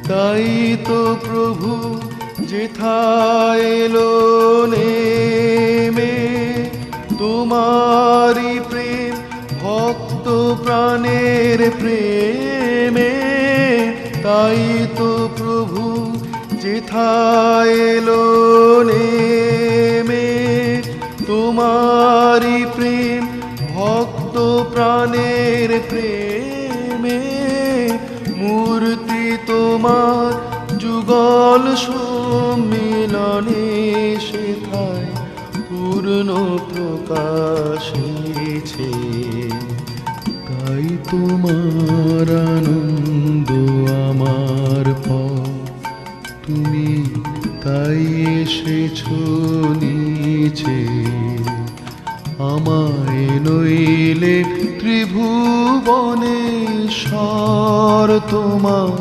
তাই তো প্রভু যেথায় এলো নেমে, তোমারি প্রেম ভক্ত প্রাণের প্রেমে। তাই তো প্রভু যেথায় এলো নেমে, তোমারি প্রেম ভক্ত প্রাণের প্রেমে। মূর্তি তোমার যুগল সম্মিলনে, সেথায় পূর্ণ প্রকাশেছে। তাই তোমার আনন্দ